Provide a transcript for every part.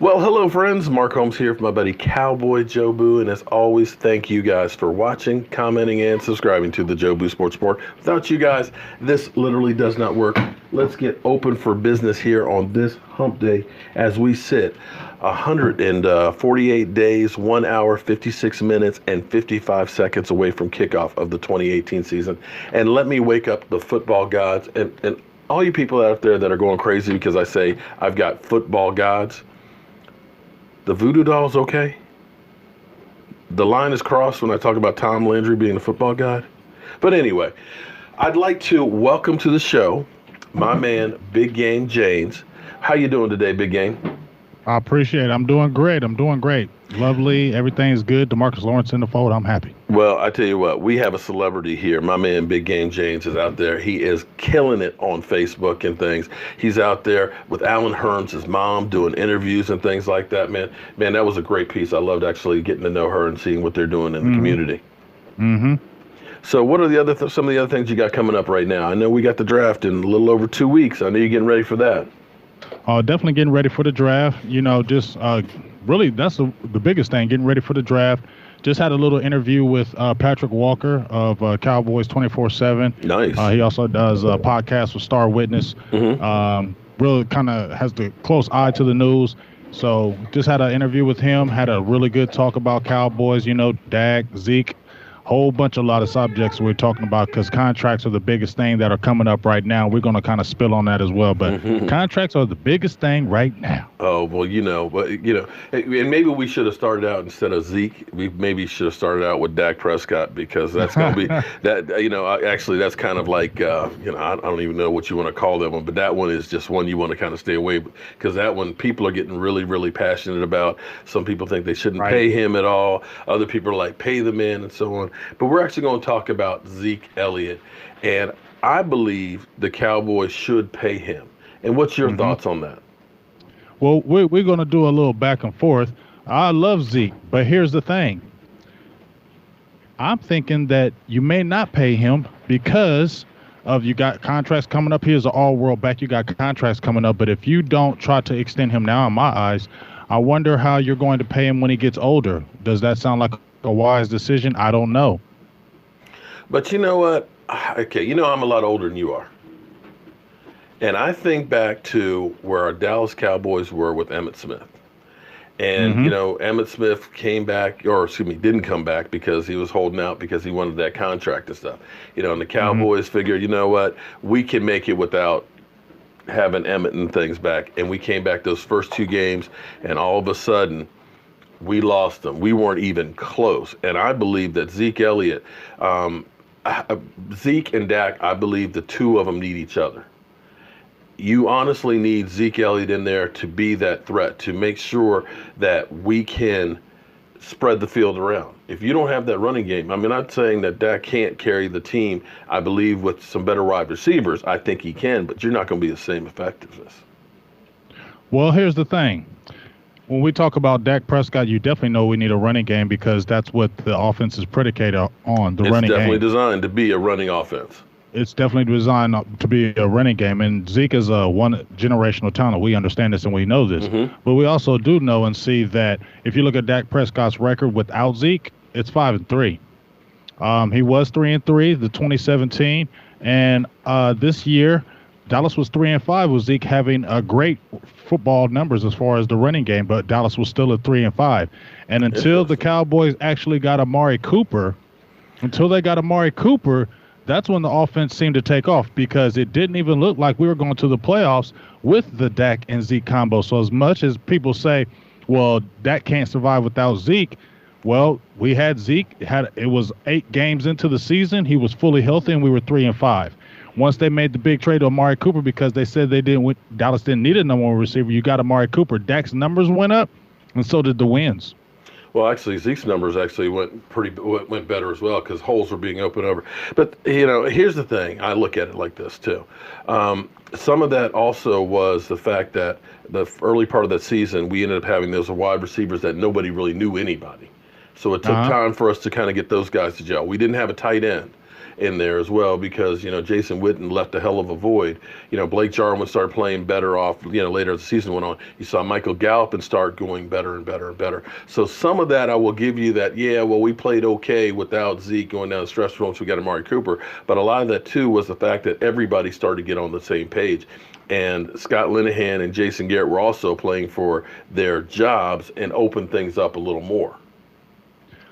Well, hello, friends. Mark Holmes here for my buddy Cowboy Joe Boo. And as always, thank you guys for watching, commenting, and subscribing to the Joe Boo Sports Report. Without you guys, this literally does not work. Let's get open for business here on this hump day as we sit 148 days, 1 hour, 56 minutes, and 55 seconds away from kickoff of the 2018 season. And let me wake up the football gods and all you people out there that are going crazy because I say I've got football gods. The voodoo doll's okay. The line is crossed when I talk about Tom Landry being a football god. But anyway, I'd like to welcome to the show my man, Big Game James. How you doing today, Big Game? I appreciate it. I'm doing great. Lovely. Everything's good. DeMarcus Lawrence in the fold. I'm happy. Well, I tell you what, we have a celebrity here. My man, Big Game James, is out there. He is killing it on Facebook and things. He's out there with Alan Hearns, his mom, doing interviews and things like that, man. Man, that was a great piece. I loved actually getting to know her and seeing what they're doing in the community. Mm-hmm. So what are some of the other things you got coming up right now? I know we got the draft in a little over 2 weeks. I know you're getting ready for that. Definitely getting ready for the draft. Really, that's the biggest thing, getting ready for the draft. Just had a little interview with Patrick Walker of Cowboys 24/7. Nice. He also does a podcast with Star Witness. Really kind of has the close eye to the news. So just had an interview with him, had a really good talk about Cowboys, Dak, Zeke. A lot of subjects we're talking about because contracts are the biggest thing that are coming up right now. We're going to kind of spill on that as well, but contracts are the biggest thing right now. Oh, well, and maybe we should have started out instead of Zeke. We maybe should have started out with Dak Prescott because that's going to be that, actually that's kind of like, I don't even know what you want to call that one, but that one is just one you want to kind of stay away because that one people are getting really, really passionate about. Some people think they shouldn't pay him at all. Other people are like, pay the man and so on. But we're actually going to talk about Zeke Elliott, and I believe the Cowboys should pay him. And what's your thoughts on that? Well, we're going to do a little back and forth. I love Zeke, but here's the thing. I'm thinking that you may not pay him because of you got contracts coming up. Here's an all-world back. You got contracts coming up, but if you don't try to extend him now, in my eyes, I wonder how you're going to pay him when he gets older. Does that sound like a wise decision? I don't know. But you know what? Okay, I'm a lot older than you are. And I think back to where our Dallas Cowboys were with Emmitt Smith. And, Emmitt Smith came back, didn't come back because he was holding out because he wanted that contract and stuff. And the Cowboys figured, we can make it without having Emmitt and things back. And we came back those first 2 games, and all of a sudden, we lost them. We weren't even close. And I believe that Zeke Elliott, Zeke and Dak, I believe the two of them need each other. You honestly need Zeke Elliott in there to be that threat, to make sure that we can spread the field around. If you don't have that running game, I'm not saying that Dak can't carry the team. I believe with some better wide receivers, I think he can, but you're not going to be the same effectiveness. Well, here's the thing. When we talk about Dak Prescott, you definitely know we need a running game because that's what the offense is predicated on, the running game. It's definitely designed to be a running offense. It's definitely designed to be a running game, and Zeke is a one-generational talent. We understand this and we know this. But we also do know and see that if you look at Dak Prescott's record without Zeke, it's 5-3. He was 3-3, the 2017, and this year, Dallas was 3-5 with Zeke having a great football numbers as far as the running game, but Dallas was still at 3-5. And until the Cowboys actually got Amari Cooper, that's when the offense seemed to take off because it didn't even look like we were going to the playoffs with the Dak and Zeke combo. So as much as people say, well, Dak can't survive without Zeke, well, we had Zeke. It was 8 games into the season. He was fully healthy, and we were 3-5. Once they made the big trade to Amari Cooper because they said Dallas didn't need a number 1 receiver, you got Amari Cooper. Dak's numbers went up, and so did the wins. Well, actually, Zeke's numbers actually went better as well because holes were being opened over. But, here's the thing. I look at it like this, too. Some of that also was the fact that the early part of that season, we ended up having those wide receivers that nobody really knew anybody. So it took time for us to kind of get those guys to gel. We didn't have a tight end. in there as well because, Jason Witten left a hell of a void. Blake Jarwin started playing better off, later as the season went on. You saw Michael Gallup and start going better and better and better. So some of that I will give you that, we played okay without Zeke going down the stretch once we got Amari Cooper. But a lot of that, too, was the fact that everybody started to get on the same page. And Scott Linehan and Jason Garrett were also playing for their jobs and opened things up a little more.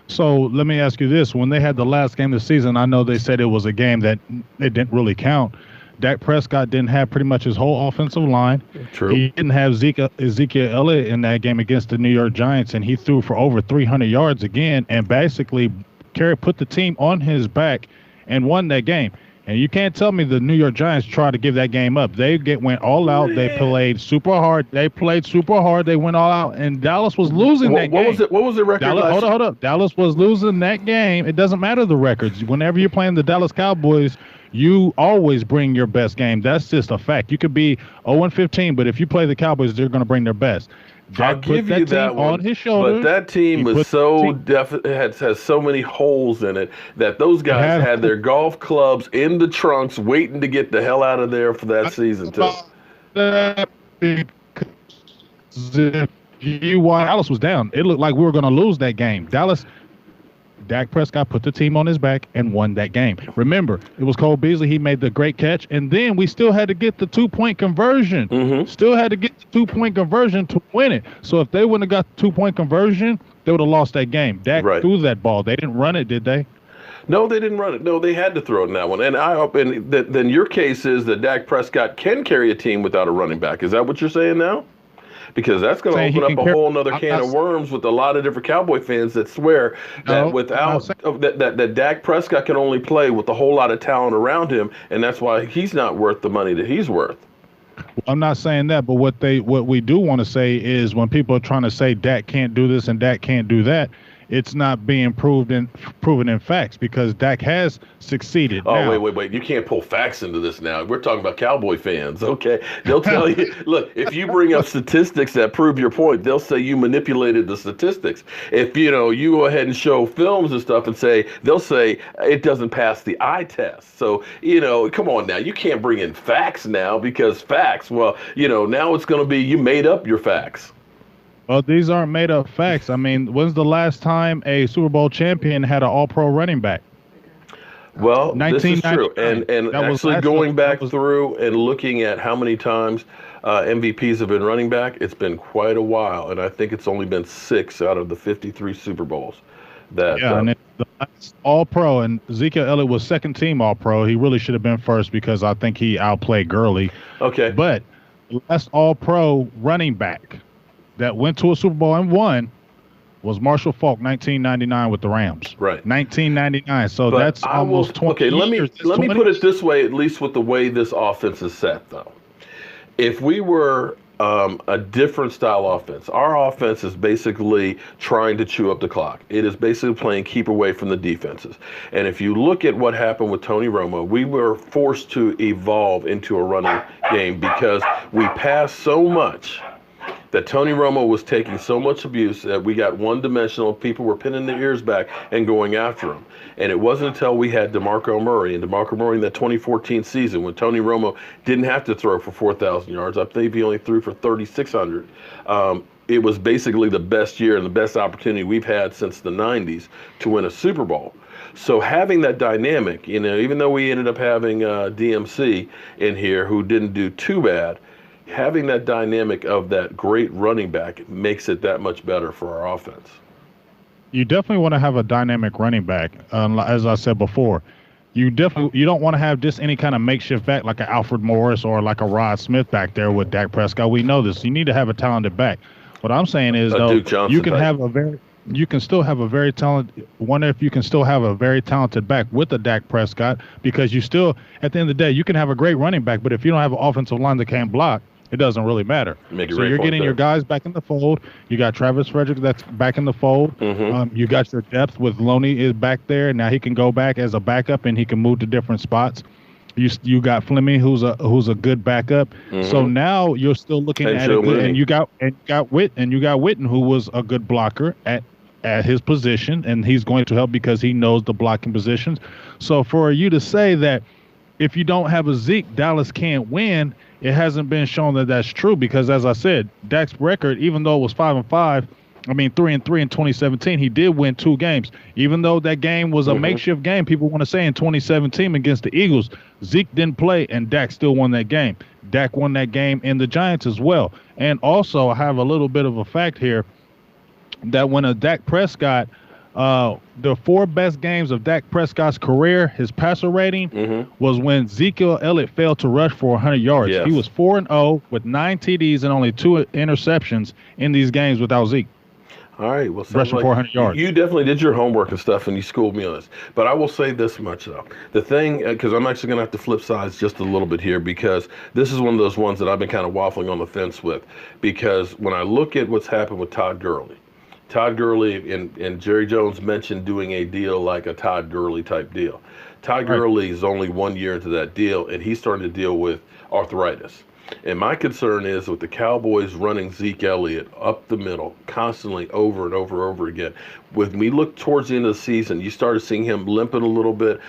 So let me ask you this. When they had the last game of the season, I know they said it was a game that it didn't really count. Dak Prescott didn't have pretty much his whole offensive line. True. He didn't have Ezekiel Elliott in that game against the New York Giants, and he threw for over 300 yards again and basically put the team on his back and won that game. And you can't tell me the New York Giants tried to give that game up. They went all out. They played super hard. They went all out. And Dallas was losing that game. What was the record? Hold up. Dallas was losing that game. It doesn't matter the records. Whenever you're playing the Dallas Cowboys, you always bring your best game. That's just a fact. You could be 0-15, but if you play the Cowboys, they're going to bring their best. I'll give you that one, on his shoulders, but that team was so has so many holes in it that those guys had their golf clubs in the trunks waiting to get the hell out of there for that season too. Dallas was down. It looked like we were going to lose that game. Dak Prescott put the team on his back and won that game. Remember, it was Cole Beasley. He made the great catch, and then we still had to get the 2-point conversion. Still had to get the 2-point conversion to win it. So if they wouldn't have got the 2-point conversion, they would have lost that game. Dak threw that ball. They didn't run it, did they? No, they didn't run it. No, they had to throw it in that one. And I hope then your case is that Dak Prescott can carry a team without a running back. Is that what you're saying now? Because that's going to open up a whole other can of worms with a lot of different Cowboy fans that swear that that Dak Prescott can only play with a whole lot of talent around him, and that's why he's not worth the money that he's worth. I'm not saying that, but what we do want to say is when people are trying to say Dak can't do this and Dak can't do that, it's not being proven in facts because Dak has succeeded. Oh, wait. You can't pull facts into this now. We're talking about Cowboy fans, okay? They'll tell you, look, if you bring up statistics that prove your point, they'll say you manipulated the statistics. If, you go ahead and show films and stuff they'll say it doesn't pass the eye test. So, come on now. You can't bring in facts now because facts, now it's going to be you made up your facts. Well, these aren't made up facts. I mean, when's the last time a Super Bowl champion had an all-pro running back? Well, this is true. And actually going back through and looking at how many times MVPs have been running back, it's been quite a while. And I think it's only been 6 out of the 53 Super Bowls. And the last all-pro, and Ezekiel Elliott was second-team all-pro. He really should have been first because I think he outplayed Gurley. Okay. But the last all-pro running back that went to a Super Bowl and won was Marshall Faulk, 1999 with the Rams. Right. 1999. So that's almost 20 years. Let me put it this way, at least with the way this offense is set, though. If we were a different style offense, our offense is basically trying to chew up the clock. It is basically playing keep away from the defenses. And if you look at what happened with Tony Romo, we were forced to evolve into a running game because we passed so much that Tony Romo was taking so much abuse that we got one-dimensional. People were pinning their ears back and going after him. And it wasn't until we had DeMarco Murray in that 2014 season when Tony Romo didn't have to throw for 4,000 yards. I think he only threw for 3,600. It was basically the best year and the best opportunity we've had since the 90s to win a Super Bowl. So having that dynamic, even though we ended up having DMC in here who didn't do too bad, having that dynamic of that great running back makes it that much better for our offense. You definitely want to have a dynamic running back. As I said before, you don't want to have just any kind of makeshift back like an Alfred Morris or like a Rod Smith back there with Dak Prescott. We know this. You need to have a talented back. What I'm saying is, though, you can still have a very talented. Wonder if you can still have a very talented back with a Dak Prescott because you still, at the end of the day, you can have a great running back, but if you don't have an offensive line that can't block, it doesn't really matter. So you're getting your guys back in the fold. You got Travis Frederick that's back in the fold. You got your depth with Loney is back there. Now he can go back as a backup and he can move to different spots. You got Fleming who's a good backup. So now you're still looking at it, and you got Witten who was a good blocker at at his position, and he's going to help because he knows the blocking positions. So for you to say that if you don't have a Zeke, Dallas can't win, it hasn't been shown that that's true because, as I said, Dak's record, even though it was 5-5, 3-3 in 2017, he did win 2 games. Even though that game was a makeshift game, people want to say in 2017 against the Eagles, Zeke didn't play and Dak still won that game. Dak won that game in the Giants as well. And also, I have a little bit of a fact here that when a Dak Prescott, the 4 best games of Dak Prescott's career, his passer rating was when Ezekiel Elliott failed to rush for 100 yards. Yes. He was 4-0 with 9 TDs and only 2 interceptions in these games without Zeke. All right. Well, rushing like 400 yards. You definitely did your homework and stuff, and you schooled me on this. But I will say this much, though. The thing, because I'm actually going to have to flip sides just a little bit here, because this is one of those ones that I've been kind of waffling on the fence with. Because when I look at what's happened with Todd Gurley and Jerry Jones mentioned doing a deal like a Todd Gurley type deal. Todd Gurley is only 1 year into that deal, and he's starting to deal with arthritis. And my concern is with the Cowboys running Zeke Elliott up the middle constantly over and over again. When we look towards the end of the season, you started seeing him limping a little bit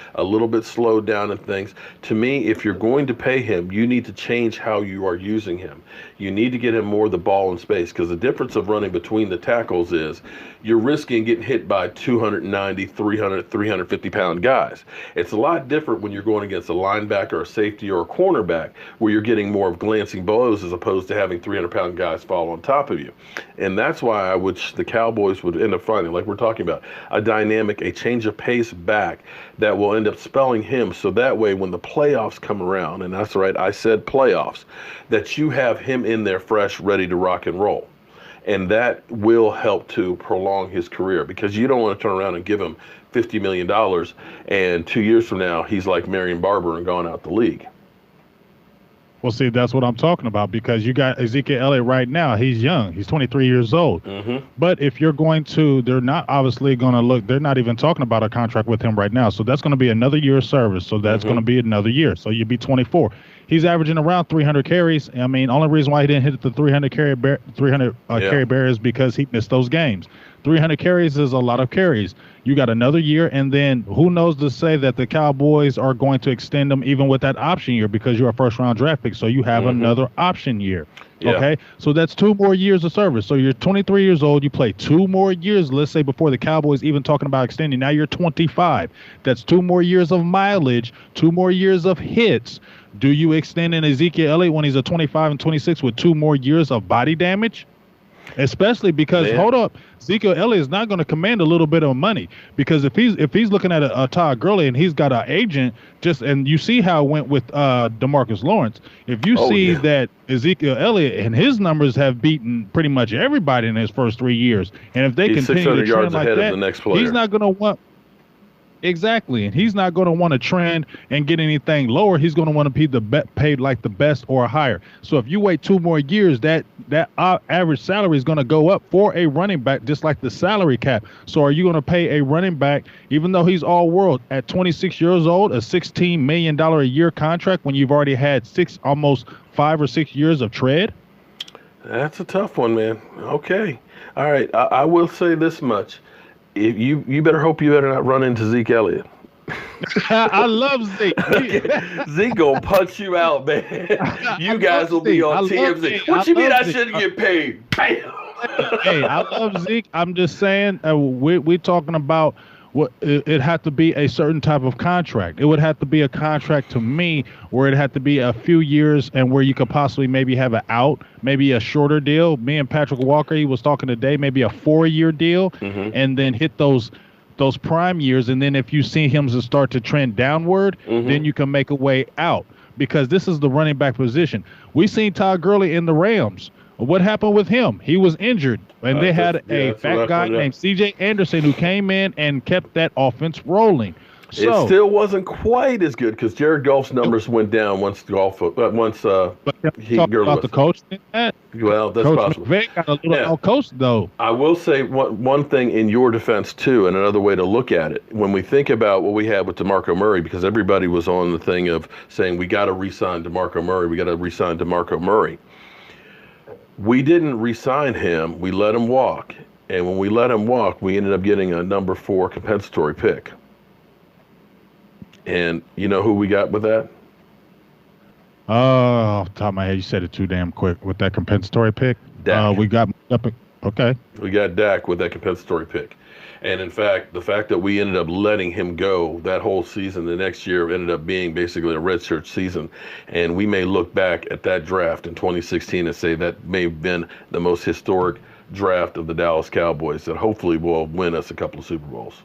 slowed down and things. To me, if you're going to pay him, you need to change how you are using him. You need to get him more of the ball in space, because the difference of running between the tackles is you're risking getting hit by 290, 300, 350-pound guys. It's a lot different when you're going against a linebacker, a safety, or a cornerback, where you're getting more of glancing blows as opposed to having 300-pound guys fall on top of you. And that's why I wish the Cowboys would end up finding, like we're talking about, a dynamic, a change of pace back that will end up spelling him, so that way when the playoffs come around, and that's right, I said playoffs, that you have him in there fresh, ready to rock and roll. And that will help to prolong his career, because you don't want to turn around and give him $50 million and 2 years from now he's like Marion Barber and gone out the league. Well, see, that's what I'm talking about, because you got Ezekiel Elliott right now. He's young. He's 23 years old. But if you're going to, they're not obviously going to look, they're not even talking about a contract with him right now. So that's going to be another year of service. So that's going to be another year. So you'd be 24. He's averaging around 300 carries. I mean, only reason why he didn't hit the 300 carry barrier is because he missed those games. 300 carries is a lot of carries. You got another year, and then who knows to say that the Cowboys are going to extend them even with that option year, because you're a first-round draft pick, so you have another option year. Okay, so that's 2 more years of service. So you're 23 years old. You play 2 more years, let's say, before the Cowboys even talking about extending. Now you're 25. That's 2 more years of mileage, 2 more years of hits. Do you extend in Ezekiel Elliott when he's a 25 and 26 with 2 more years of body damage? Especially because, hold up, Ezekiel Elliott is not going to command a little bit of money, because if he's looking at a Todd Gurley and he's got an agent, and you see how it went with DeMarcus Lawrence. If you see that Ezekiel Elliott and his numbers have beaten pretty much everybody in his first 3 years, and if they continue to trend like that, of the next player. He's not going to want. Exactly, and he's not going to want to trend and get anything lower. He's going to want to be paid like the best or higher. So if you wait 2 more years, that average salary is going to go up for a running back, just like the salary cap. So are you going to pay a running back, even though he's all world, at 26 years old, a $16 million a year contract when you've already had almost 5 or 6 years of tread? That's a tough one, man. Okay, all right. I will say this much. If you better hope you better not run into Zeke Elliott. I love Zeke. Zeke gonna punch you out, man. You guys will be on TMZ. What you mean I shouldn't get paid? Bam. Hey, I love Zeke. I'm just saying, we're talking about what it had to be a certain type of contract. It would have to be a contract to me where it had to be a few years and where you could possibly maybe have an out, maybe a shorter deal. Me and Patrick Walker, he was talking today, maybe a 4-year deal, and then hit those prime years. And then if you see him to start to trend downward, then you can make a way out, because this is the running back position. We seen Todd Gurley in the Rams. What happened with him? He was injured, and they had a fat guy named C.J. Anderson who came in and kept that offense rolling. So, it still wasn't quite as good, because Jared Goff's numbers went down once Gurley about the coach did that. Well, that's Coach possible. McVay got a little coach though. I will say one thing in your defense too, and another way to look at it. When we think about what we had with DeMarco Murray, because everybody was on the thing of saying we got to re-sign DeMarco Murray. We didn't re-sign him. We let him walk. And when we let him walk, we ended up getting a number 4 compensatory pick. And you know who we got with that? Off the top of my head, you said it too damn quick with that compensatory pick. Dak. We got okay. We got Dak with that compensatory pick. And in fact, the fact that we ended up letting him go that whole season, the next year ended up being basically a redshirt season. And we may look back at that draft in 2016 and say that may have been the most historic draft of the Dallas Cowboys that hopefully will win us a couple of Super Bowls.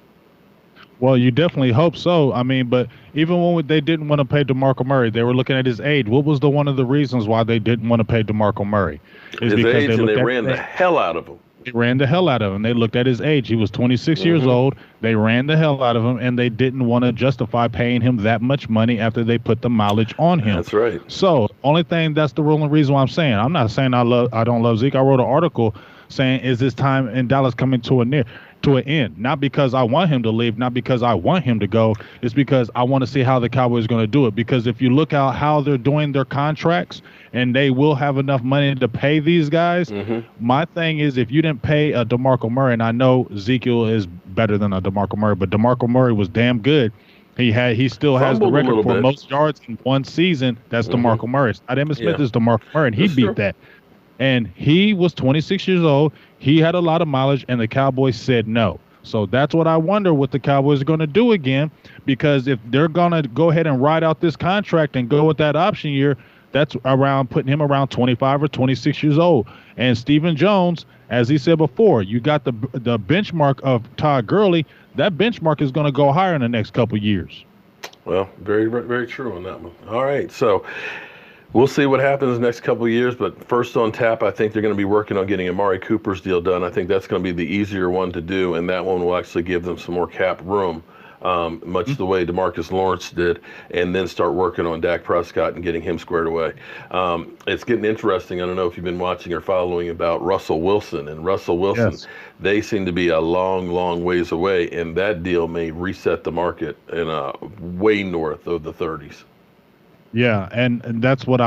Well, you definitely hope so. I mean, but even when they didn't want to pay DeMarco Murray, they were looking at his age. What was one of the reasons why they didn't want to pay DeMarco Murray? His age, and they ran the hell out of him. They ran the hell out of him. They looked at his age. He was 26 years old. They ran the hell out of him, and they didn't want to justify paying him that much money after they put the mileage on him. That's right. So, that's the only reason why I'm saying. I'm not saying I don't love Zeke. I wrote an article saying, is this time in Dallas coming to an end? Not because I want him to leave, not because I want him to go. It's because I want to see how the Cowboys are going to do it. Because if you look at how they're doing their contracts, and they will have enough money to pay these guys. My thing is, if you didn't pay a DeMarco Murray, and I know Ezekiel is better than a DeMarco Murray, but DeMarco Murray was damn good. He still has the record for most yards in one season. That's DeMarco Murray. Not Emmitt Smith is DeMarco Murray, and he beat that. And he was 26 years old. He had a lot of mileage, and the Cowboys said no. So that's what I wonder what the Cowboys are going to do again, because if they're going to go ahead and ride out this contract and go with that option year, that's putting him around 25 or 26 years old. And Stephen Jones, as he said before, you got the benchmark of Todd Gurley. That benchmark is going to go higher in the next couple of years. Well, very, very true on that one. All right, so we'll see what happens the next couple of years, but first on tap, I think they're going to be working on getting Amari Cooper's deal done. I think that's going to be the easier one to do, and that one will actually give them some more cap room, much the way DeMarcus Lawrence did, and then start working on Dak Prescott and getting him squared away. It's getting interesting. I don't know if you've been watching or following about Russell Wilson. And Russell Wilson, they seem to be a long, long ways away, and that deal may reset the market in way north of the 30s. Yeah, and that's what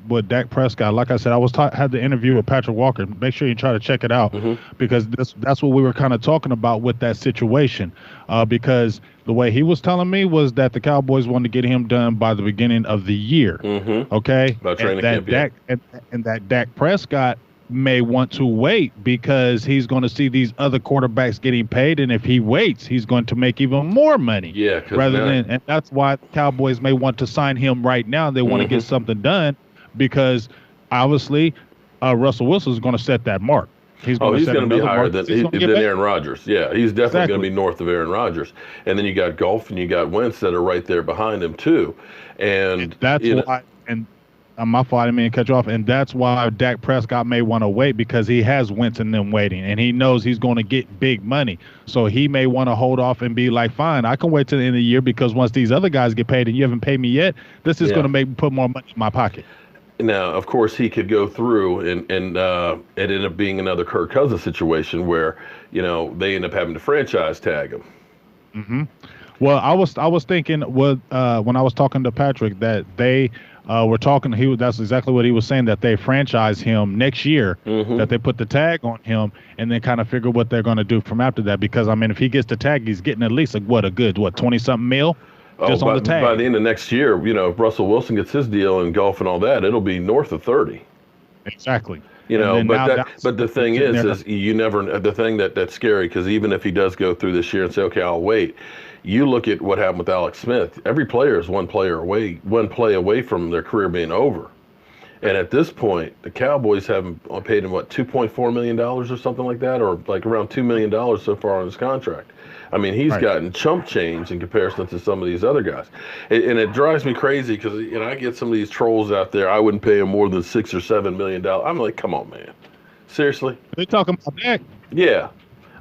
with Dak Prescott. Like I said, had the interview with Patrick Walker. Make sure you try to check it out, because that's what we were kind of talking about with that situation. Because the way he was telling me was that the Cowboys wanted to get him done by the beginning of the year. Okay, about training camp, and that Dak Prescott may want to wait because he's going to see these other quarterbacks getting paid, and if he waits, he's going to make even more money. Yeah, and that's why the Cowboys may want to sign him right now. They want to get something done, because obviously Russell Wilson is going to set that mark. He's going to be higher than Aaron Rodgers. Yeah, he's definitely going to be north of Aaron Rodgers. And then you got Goff and you got Wentz that are right there behind him too. And that's why. And my fault, I didn't mean to cut you off. And that's why Dak Prescott may want to wait, because he has Wentz and them waiting, and he knows he's going to get big money. So he may want to hold off and be like, fine, I can wait till the end of the year, because once these other guys get paid and you haven't paid me yet, this is going to make me put more money in my pocket. Now, of course, he could go through and it end up being another Kirk Cousins situation where, they end up having to franchise tag him. Well, I was thinking when I was talking to Patrick that they were talking. That's exactly what he was saying, that they franchise him next year, that they put the tag on him, and then kind of figure what they're going to do from after that. Because I mean, if he gets the tag, he's getting at least a good 20-something mil just on the tag. By the end of next year, if Russell Wilson gets his deal and golf and all that, it'll be north of 30. Exactly. But the thing is you never. The thing that's scary, because even if he does go through this year and say, okay, I'll wait. You look at what happened with Alex Smith. Every player is one play away from their career being over. And at this point, the Cowboys haven't paid him, $2.4 million or something like that, or like around $2 million so far on his contract. I mean, he's gotten chump change in comparison to some of these other guys. And it drives me crazy, because I get some of these trolls out there. I wouldn't pay him more than $6 or $7 million. I'm like, come on, man. Seriously? They talking about Dak? Yeah.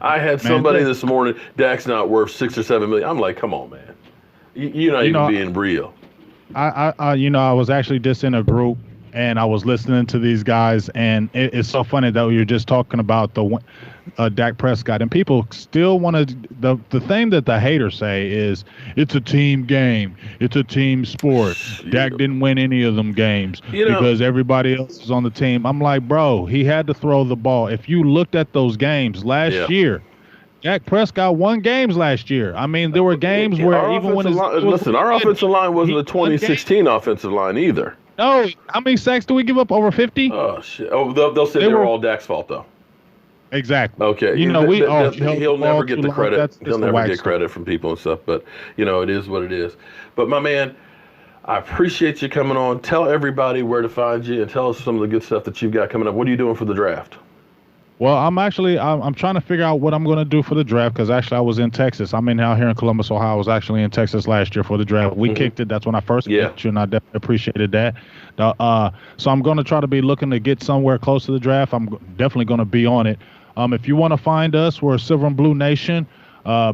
I had somebody this morning, Dak's not worth $6 or $7 million. I'm like, come on, man. You're not even being real. I was actually just in a group and I was listening to these guys, and it's so funny that you're just talking about the Dak Prescott, and people still want to. The thing that the haters say is it's a team game, it's a team sport. Dak didn't win any of them games because everybody else is on the team. I'm like, bro, he had to throw the ball. If you looked at those games last year, Dak Prescott won games last year. I mean, there were games where even when our offensive line wasn't the 2016 offensive line either. No, how many sacks do we give up? Over 50? Oh shit! Oh, they'll say they were all Dak's fault though. Exactly. Okay. He'll never get the credit. He'll never get credit from people and stuff. But it is what it is. But my man, I appreciate you coming on. Tell everybody where to find you and tell us some of the good stuff that you've got coming up. What are you doing for the draft? Well, I'm trying to figure out what I'm going to do for the draft because actually I was in Texas. I'm out here in Columbus, Ohio. I was actually in Texas last year for the draft. We kicked it. That's when I first met you, and I definitely appreciated that. So I'm going to try to be looking to get somewhere close to the draft. I'm definitely going to be on it. If you want to find us, we're Silver and Blue Nation.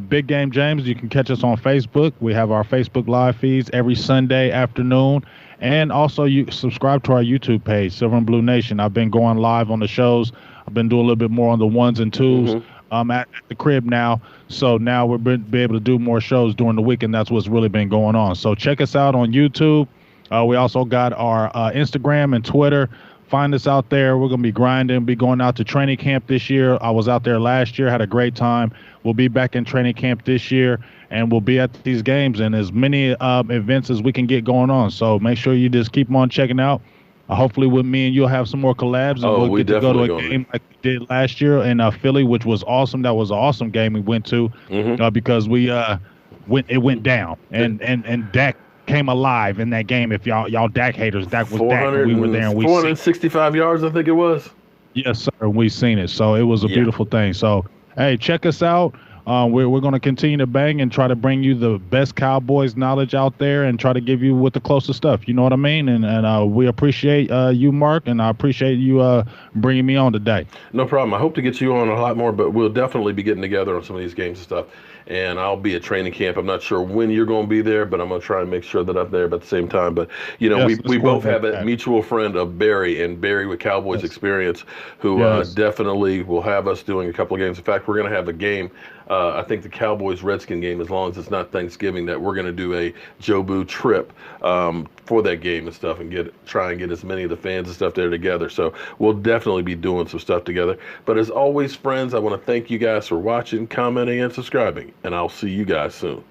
Big Game James, you can catch us on Facebook. We have our Facebook live feeds every Sunday afternoon. And also you subscribe to our YouTube page, Silver and Blue Nation. I've been going live on the shows. I've been doing a little bit more on the ones and twos at the crib now. So now we'll be able to do more shows during the week, and that's what's really been going on. So check us out on YouTube. We also got our Instagram and Twitter. Find us out there. We're going to be grinding, be going out to training camp this year. I was out there last year, had a great time. We'll be back in training camp this year, and we'll be at these games and as many events as we can get going on. So make sure you just keep on checking out. Hopefully with me and you'll have some more collabs, and we'll get to go to a game like we did last year in Philly, which was awesome. That was an awesome game we went to because it went down, and Dak came alive in that game. If y'all Dak haters, Dak was Dak. We were there, and we 465 yards, I think it was. Yes, sir. We seen it, so it was a beautiful thing. So hey, check us out. We're going to continue to bang and try to bring you the best Cowboys knowledge out there and try to give you with the closest stuff. You know what I mean? And we appreciate you, Mark, and I appreciate you bringing me on today. No problem. I hope to get you on a lot more, but we'll definitely be getting together on some of these games and stuff. And I'll be at training camp. I'm not sure when you're going to be there, but I'm going to try and make sure that I'm there at the same time. But, we both have a mutual friend of Barry, and Barry with Cowboys Experience, who definitely will have us doing a couple of games. In fact, we're going to have a game. I think the Cowboys-Redskin game, as long as it's not Thanksgiving, that we're going to do a Jobu trip for that game and stuff and try and get as many of the fans and stuff there together. So we'll definitely be doing some stuff together. But as always, friends, I want to thank you guys for watching, commenting, and subscribing. And I'll see you guys soon.